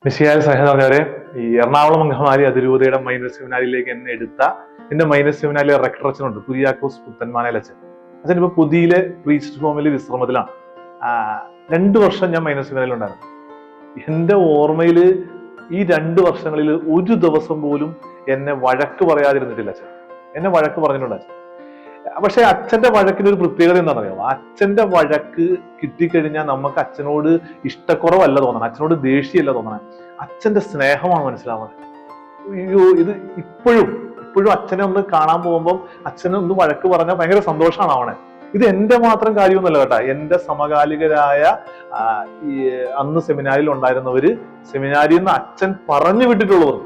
മിശിഹായിൽ സ്നേഹം പറഞ്ഞവരെ, ഈ എറണാകുളം അങ്കമാലി അതിരൂപതയുടെ മൈനർ സെമിനാരിയിലേക്ക് എന്നെ എടുത്ത എന്റെ മൈനർ സെമിനാരിലെ റെക്ടർ അച്ഛനുണ്ട്, കുര്യാക്കോസ് പുത്തൻമാനേൽ അച്ഛൻ. അച്ഛൻ ഇപ്പൊ പുതിയിലെ പ്രീസ്റ്റ് ഹോമിൽ വിശ്രമത്തിലാണ്. 2 വർഷം ഞാൻ മൈനർ സെമിനാരിൽ ഉണ്ടായിരുന്നു. എന്റെ ഓർമ്മയിൽ ഈ 2 വർഷങ്ങളിൽ ഒരു ദിവസം പോലും എന്നെ വഴക്ക് പറയാതിരുന്നിട്ടില്ല അച്ഛൻ. എന്നെ വഴക്ക് പറഞ്ഞിട്ടുണ്ട് അച്ഛൻ. പക്ഷെ അച്ഛന്റെ വഴക്കിന് ഒരു പ്രത്യേകത എന്താണെന്ന് അറിയാമോ? അച്ഛന്റെ വഴക്ക് കിട്ടിക്കഴിഞ്ഞാൽ നമുക്ക് അച്ഛനോട് ഇഷ്ടക്കുറവല്ല തോന്നണം, അച്ഛനോട് ദേഷ്യമല്ല തോന്നണം, അച്ഛന്റെ സ്നേഹമാണ് മനസ്സിലാവുന്നത്. അയ്യോ, ഇത് ഇപ്പോഴും അച്ഛനെ ഒന്ന് കാണാൻ പോകുമ്പോൾ അച്ഛനെ ഒന്ന് വഴക്ക് പറഞ്ഞാൽ ഭയങ്കര സന്തോഷമാണ് അവനെ. ഇത് എന്റെ മാത്രം കാര്യമൊന്നുമല്ല കേട്ടാ. എന്റെ സമകാലികരായ ഈ അന്ന് സെമിനാരിൽ ഉണ്ടായിരുന്നവര്, സെമിനാരിയിൽ നിന്ന് അച്ഛൻ പറഞ്ഞു വിട്ടിട്ടുള്ളവർ,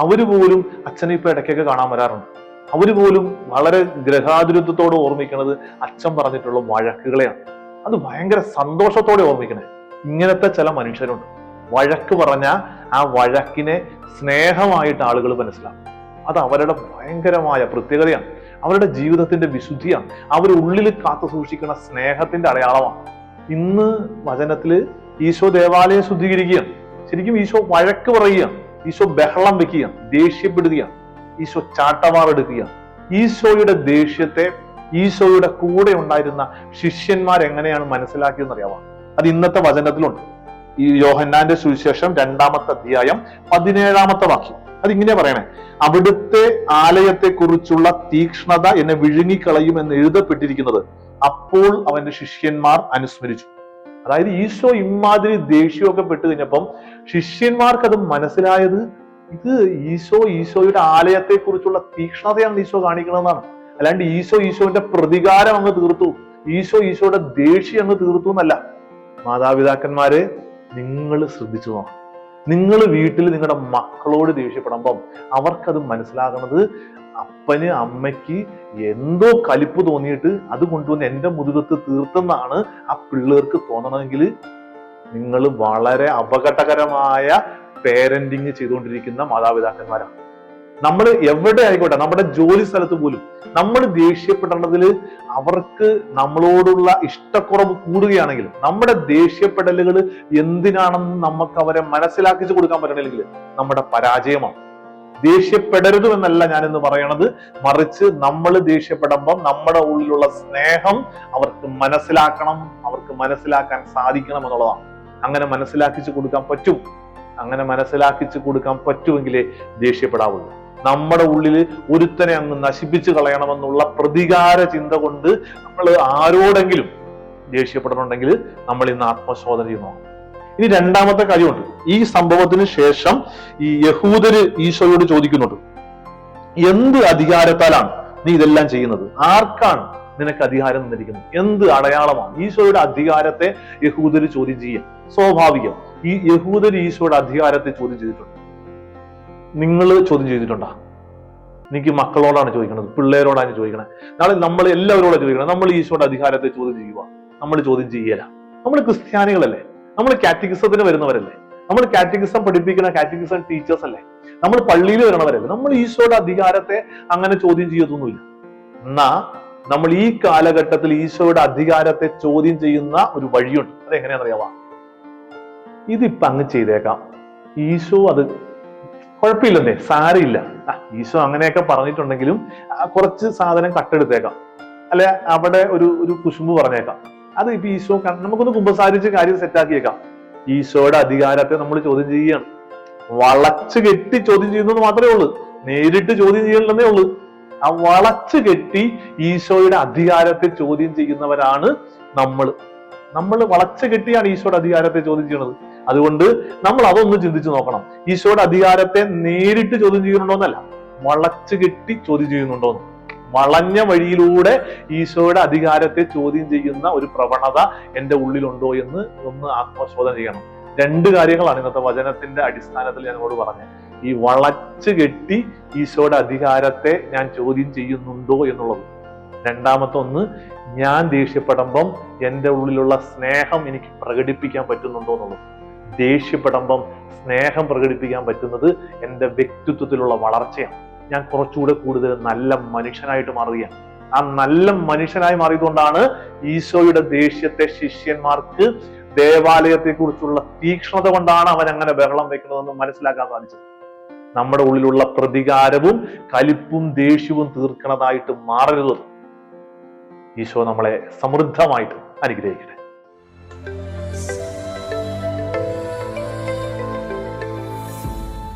അവര് പോലും അച്ഛനെ ഇപ്പൊ ഇടയ്ക്കൊക്കെ കാണാൻ വരാറുണ്ട്. അവര് പോലും വളരെ ഗ്രഹാതുരത്വത്തോടെ ഓർമ്മിക്കുന്നത് അച്ഛൻ പറഞ്ഞിട്ടുള്ള വഴക്കുകളെയാണ്. അത് ഭയങ്കര സന്തോഷത്തോടെ ഓർമ്മിക്കണേ. ഇങ്ങനത്തെ ചില മനുഷ്യരുണ്ട്. വഴക്ക് പറഞ്ഞ ആ വഴക്കിനെ സ്നേഹമായിട്ട് ആളുകൾ മനസ്സിലാക്കും. അത് അവരുടെ ഭയങ്കരമായ പ്രത്യേകതയാണ്, അവരുടെ ജീവിതത്തിന്റെ വിശുദ്ധിയാണ്, അവരുള്ളിൽ കാത്തു സൂക്ഷിക്കുന്ന സ്നേഹത്തിന്റെ അടയാളമാണ്. ഇന്ന് വചനത്തില് ഈശോ ദേവാലയം ശുദ്ധീകരിക്കുകയാണ്. ശരിക്കും ഈശോ വഴക്ക് പറയുകയാണ്, ഈശോ ബഹളം വെക്കുകയാണ്, ദേഷ്യപ്പെടുകയാണ്, ഈശോ ചാട്ടവാറെടുക്കുകയാണ്. ഈശോയുടെ ദേഷ്യത്തെ ഈശോയുടെ കൂടെ ഉണ്ടായിരുന്ന ശിഷ്യന്മാർ എങ്ങനെയാണ് മനസ്സിലാക്കിയെന്ന് അറിയാമോ? അത് ഇന്നത്തെ വചനത്തിലുണ്ട്. ഈ യോഹന്നാന്റെ സുവിശേഷം 2-ാമത്തെ അധ്യായം 17-ാമത്തെ വാക്യം. അതിങ്ങനെ പറയണേ: അവിടുത്തെ ആലയത്തെ കുറിച്ചുള്ള തീക്ഷ്ണത എന്നെ വിഴുങ്ങിക്കളയും എന്ന് എഴുതപ്പെട്ടിരിക്കുന്നത് അപ്പോൾ അവന്റെ ശിഷ്യന്മാർ അനുസ്മരിച്ചു. അതായത് ഈശോ ഇമാതിരി ദേഷ്യമൊക്കെ പെട്ട് കഴിഞ്ഞപ്പം ശിഷ്യന്മാർക്ക് അത് മനസ്സിലായത്, ഇത് ഈശോയുടെ ആലയത്തെ കുറിച്ചുള്ള തീക്ഷ്ണതയാണ് ഈശോ കാണിക്കണമെന്നാണ്. അല്ലാണ്ട് ഈശോന്റെ പ്രതികാരം അങ്ങ് തീർത്തു, ഈശോയുടെ ദേഷ്യം അങ്ങ് തീർത്തു എന്നല്ല. മാതാപിതാക്കന്മാരെ, നിങ്ങൾ ശ്രദ്ധിച്ചു നോക്കണം. നിങ്ങൾ വീട്ടിൽ നിങ്ങളുടെ മക്കളോട് ദേഷ്യപ്പെടുമ്പം അവർക്കത് മനസ്സിലാകുന്നത് അപ്പന് അമ്മയ്ക്ക് എന്തോ കലിപ്പ് തോന്നിയിട്ട് അത് കൊണ്ടുവന്ന് എന്റെ മുതുകത്ത് തീർത്തെന്നാണ് ആ പിള്ളേർക്ക് തോന്നണമെങ്കിൽ നിങ്ങൾ വളരെ അപകടകരമായ പേരന്റിങ് ചെയ്തുകൊണ്ടിരിക്കുന്ന മാതാപിതാക്കന്മാരാണ്. നമ്മൾ എവിടെ ആയിക്കോട്ടെ, നമ്മുടെ ജോലി സ്ഥലത്ത് പോലും നമ്മൾ ദേഷ്യപ്പെടേണ്ടതിൽ അവർക്ക് നമ്മളോടുള്ള ഇഷ്ടക്കുറവ് കൂടുകയാണെങ്കിൽ, നമ്മുടെ ദേഷ്യപ്പെടലുകൾ എന്തിനാണെന്ന് നമുക്ക് അവരെ മനസ്സിലാക്കിച്ചു കൊടുക്കാൻ പറ്റണമെങ്കിൽ നമ്മുടെ പരാജയമാണ്. ദേഷ്യപ്പെടരുത് എന്നല്ല ഞാനിന്ന് പറയണത്, മറിച്ച് നമ്മൾ ദേഷ്യപ്പെടുമ്പം നമ്മുടെ ഉള്ളിലുള്ള സ്നേഹം അവർക്ക് മനസ്സിലാക്കാൻ സാധിക്കണം എന്നുള്ളതാണ്. അങ്ങനെ മനസ്സിലാക്കിച്ചു കൊടുക്കാൻ പറ്റുമെങ്കിലേ ദേഷ്യപ്പെടാവുള്ളൂ. നമ്മുടെ ഉള്ളിൽ ഒരുത്തനെ അങ്ങ് നശിപ്പിച്ചു കളയണമെന്നുള്ള പ്രതികാര ചിന്ത കൊണ്ട് നമ്മൾ ആരോടെങ്കിലും ദേഷ്യപ്പെടണമെങ്കിൽ നമ്മൾ ഇന്ന് ആത്മശോധന ചെയ്യുന്നു. ഇനി 2-ാമത്തെ കാര്യമുണ്ട്. ഈ സംഭവത്തിന് ശേഷം ഈ യഹൂദര് ഈശോയോട് ചോദിക്കുന്നുണ്ട്, എന്ത് അധികാരത്താലാണ് നീ ഇതെല്ലാം ചെയ്യുന്നത്? ആർക്കാണ് നിനക്ക് അധികാരം തന്നിരിക്കുന്നത്? എന്ത് അടയാളമാണ്? ഈശോയുടെ അധികാരത്തെ യഹൂദര് ചോദ്യം ചെയ്യാം. സ്വാഭാവികം. ഈ യഹൂദര് ഈശോയുടെ അധികാരത്തെ ചോദ്യം ചെയ്തിട്ടുണ്ട്. നിങ്ങൾ ചോദ്യം ചെയ്തിട്ടുണ്ടോ? എനിക്ക് മക്കളോടാണ് ചോദിക്കുന്നത്, പിള്ളേരോടാണ് ചോദിക്കണേ. നാളെ നമ്മൾ എല്ലാവരോടും ചോദിക്കണം. നമ്മൾ ഈശോയുടെ അധികാരത്തെ ചോദ്യം ചെയ്യുക? നമ്മൾ ചോദ്യം ചെയ്യല. നമ്മൾ ക്രിസ്ത്യാനികളല്ലേ? നമ്മൾ കാറ്റഗിസത്തിന് വരുന്നവരല്ലേ? നമ്മൾ കാറ്റഗിസം പഠിപ്പിക്കുന്ന കാറ്റഗിസം ടീച്ചേഴ്സ് അല്ലേ? നമ്മൾ പള്ളിയിൽ വരണവരല്ലേ? നമ്മൾ ഈശോയുടെ അധികാരത്തെ അങ്ങനെ ചോദ്യം ചെയ്യത്തൊന്നുമില്ല. എന്നാ നമ്മൾ ഈ കാലഘട്ടത്തിൽ ഈശോയുടെ അധികാരത്തെ ചോദ്യം ചെയ്യുന്ന ഒരു വഴിയുണ്ട്. അതെങ്ങനെയാണെന്നറിയാവാ? ഇതിപ്പൊ അങ്ങ് ചെയ്തേക്കാം, ഈശോ അത് കുഴപ്പമില്ലെന്നേ, സാരമില്ല, ഈശോ അങ്ങനെയൊക്കെ പറഞ്ഞിട്ടുണ്ടെങ്കിലും കുറച്ച് സാധനം കട്ടെടുത്തേക്കാം, അല്ലെ അവിടെ ഒരു കുശുമ്പ് പറഞ്ഞേക്കാം, അത് ഇപ്പൊ ഈശോ നമുക്കൊന്ന് കുമ്പസാരിച്ച് കാര്യം സെറ്റാക്കിയേക്കാം. ഈശോയുടെ അധികാരത്തെ നമ്മൾ ചോദ്യം ചെയ്യുകയാണ്. വളച്ചു കെട്ടി ചോദ്യം ചെയ്യുന്നത് മാത്രമേ ഉള്ളൂ, നേരിട്ട് ചോദ്യം ചെയ്യണമെന്നേ ഉള്ളൂ. ആ വളച്ചു കെട്ടി ഈശോയുടെ അധികാരത്തെ ചോദ്യം ചെയ്യുന്നവരാണ് നമ്മൾ വളച്ചു കെട്ടിയാണ് ഈശോയുടെ അധികാരത്തെ ചോദ്യം ചെയ്യുന്നത്. അതുകൊണ്ട് നമ്മൾ അതൊന്ന് ചിന്തിച്ചു നോക്കണം. ഈശോയുടെ അധികാരത്തെ നേരിട്ട് ചോദ്യം ചെയ്യുന്നുണ്ടോന്നല്ല, വളച്ചു കെട്ടി ചോദ്യം ചെയ്യുന്നുണ്ടോന്ന്. വളഞ്ഞ വഴിയിലൂടെ ഈശോയുടെ അധികാരത്തെ ചോദ്യം ചെയ്യുന്ന ഒരു പ്രവണത എന്റെ ഉള്ളിലുണ്ടോ എന്ന് ഒന്ന് ആത്മശോധന ചെയ്യണം. 2 കാര്യങ്ങളാണ് ഇന്നത്തെ വചനത്തിന്റെ അടിസ്ഥാനത്തിൽ ഞാൻ നിങ്ങളോട് പറഞ്ഞത്. ഈ വളച്ചു കെട്ടി ഈശോയുടെ അധികാരത്തെ ഞാൻ ചോദ്യം ചെയ്യുന്നുണ്ടോ എന്നുള്ളത്. 2-ാമത്തെ ഒന്ന്, ഞാൻ ദേഷ്യപ്പെടുമ്പം എന്റെ ഉള്ളിലുള്ള സ്നേഹം എനിക്ക് പ്രകടിപ്പിക്കാൻ പറ്റുന്നുണ്ടോ എന്നുള്ളത്. ദേഷ്യപ്പെടുമ്പം സ്നേഹം പ്രകടിപ്പിക്കാൻ പറ്റുന്നത് എന്റെ വ്യക്തിത്വത്തിലുള്ള വളർച്ചയാണ്. ഞാൻ കുറച്ചുകൂടെ കൂടുതൽ നല്ല മനുഷ്യനായിട്ട് മാറുകയാണ്. ആ നല്ല മനുഷ്യനായി മാറിയതുകൊണ്ടാണ് ഈശോയുടെ ദേഷ്യത്തെ ശിഷ്യന്മാർക്ക് ദേവാലയത്തെ കുറിച്ചുള്ള തീക്ഷ്ണത കൊണ്ടാണ് അവൻ അങ്ങനെ ബഹളം വെക്കുന്നതെന്ന് മനസ്സിലാക്കാൻ സാധിച്ചത്. നമ്മുടെ ഉള്ളിലുള്ള പ്രതികാരവും കലിപ്പും ദേഷ്യവും തീർക്കണതായിട്ട് മാറരുത്. ഈശോ നമ്മളെ സമൃദ്ധമായിട്ട് അനുഗ്രഹിക്കട്ടെ.